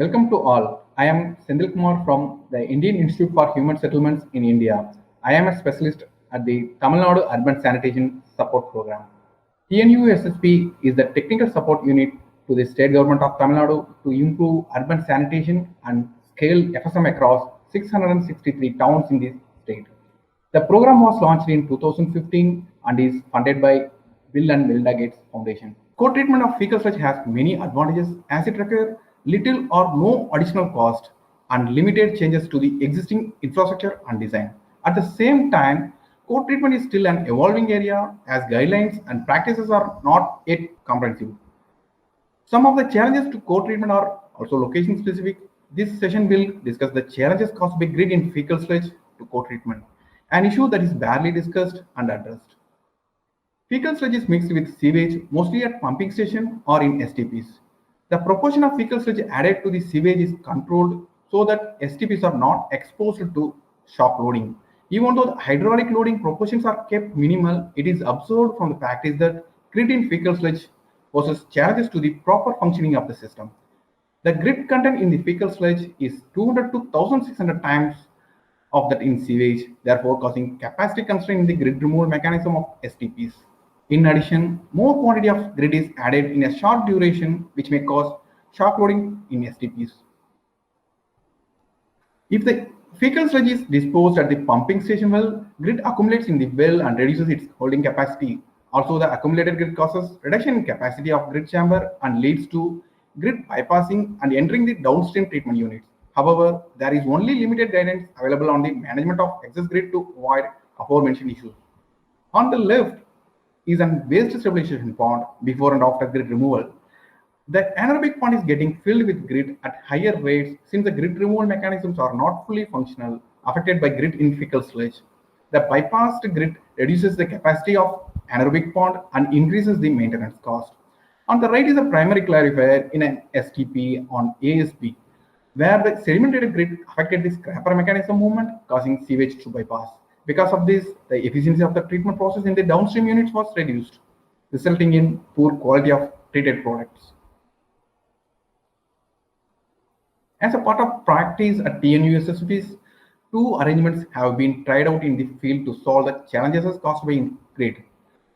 Welcome to all. I am Sendil Kumar from the Indian Institute for Human Settlements in India. I am a specialist at the Tamil Nadu Urban Sanitation Support Program. TNUSSP is the technical support unit to the state government of Tamil Nadu to improve urban sanitation and scale FSM across 663 towns in the state. The program was launched in 2015 and is funded by Bill and Melinda Gates Foundation. Co-treatment of fecal sludge has many advantages as it requires little or no additional cost and limited changes to the existing infrastructure and design. At the same time, co-treatment is still an evolving area as guidelines and practices are not yet comprehensive. Some of the challenges to co-treatment are also location specific. This session will discuss the challenges caused by grit in fecal sludge to co-treatment, an issue that is barely discussed and addressed. Fecal sludge is mixed with sewage mostly at pumping station or in STPs. The proportion of fecal sludge added to the sewage is controlled so that STPs are not exposed to shock loading. Even though the hydraulic loading proportions are kept minimal, it is observed from the practice that grit in fecal sludge poses challenges to the proper functioning of the system. The grit content in the fecal sludge is 200 to 1600 times of that in sewage, therefore causing capacity constraint in the grit removal mechanism of STPs. In addition, more quantity of grit is added in a short duration, which may cause shock loading in STPs. If the fecal sludge is disposed at the pumping station well, grit accumulates in the well and reduces its holding capacity. Also, the accumulated grit causes reduction in capacity of grit chamber and leads to grit bypassing and entering the downstream treatment units. However, there is only limited guidance available on the management of excess grit to avoid aforementioned issues. On the left is a waste stabilization pond before and after grit removal. The anaerobic pond is getting filled with grit at higher rates since the grit removal mechanisms are not fully functional, affected by grit in fecal sludge. The bypassed grit reduces the capacity of anaerobic pond and increases the maintenance cost. On the right is a primary clarifier in an STP on ASB, where the sedimented grit affected the scraper mechanism movement, causing sewage to bypass. Because of this, the efficiency of the treatment process in the downstream units was reduced, resulting in poor quality of treated products. As a part of practice at TNUSSPs, two arrangements have been tried out in the field to solve the challenges caused by grit.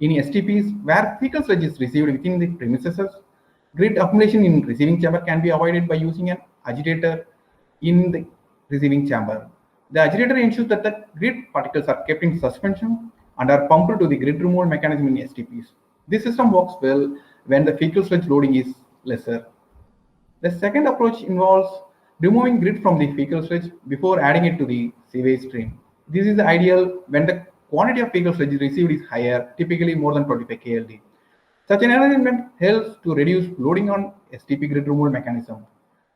In STPs, where fecal sludge is received within the premises, grit accumulation in receiving chamber can be avoided by using an agitator in the receiving chamber. The agitator ensures that the grit particles are kept in suspension and are pumped to the grit removal mechanism in STPs. This system works well when the fecal sludge loading is lesser. The second approach involves removing grit from the fecal sludge before adding it to the sewage stream. This is ideal when the quantity of fecal sludge received is higher, typically more than 25 kld. Such an arrangement helps to reduce loading on STP grit removal mechanism.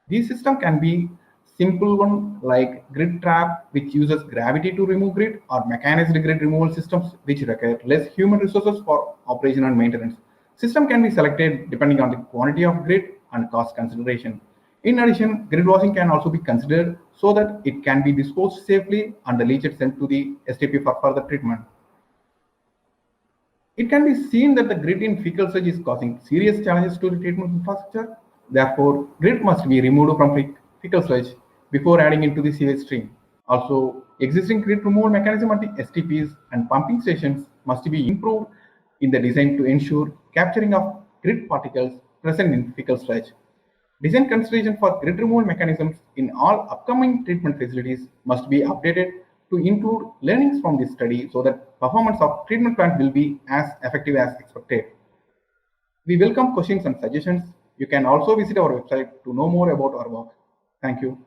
This system can be simple one like grit trap, which uses gravity to remove grit, or mechanized grit removal systems which require less human resources for operation and maintenance. System can be selected depending on the quantity of grit and cost consideration. In addition, grit washing can also be considered so that it can be disposed safely and the leachate sent to the STP for further treatment. It can be seen that the grit in fecal sludge is causing serious challenges to the treatment infrastructure. Therefore, grit must be removed from fecal sludge before adding into the sewage stream. Also, existing grit removal mechanism at the STPs and pumping stations must be improved in the design to ensure capturing of grit particles present in fecal sludge. Design consideration for grit removal mechanisms in all upcoming treatment facilities must be updated to include learnings from this study so that performance of treatment plant will be as effective as expected. We welcome questions and suggestions. You can also visit our website to know more about our work. Thank you.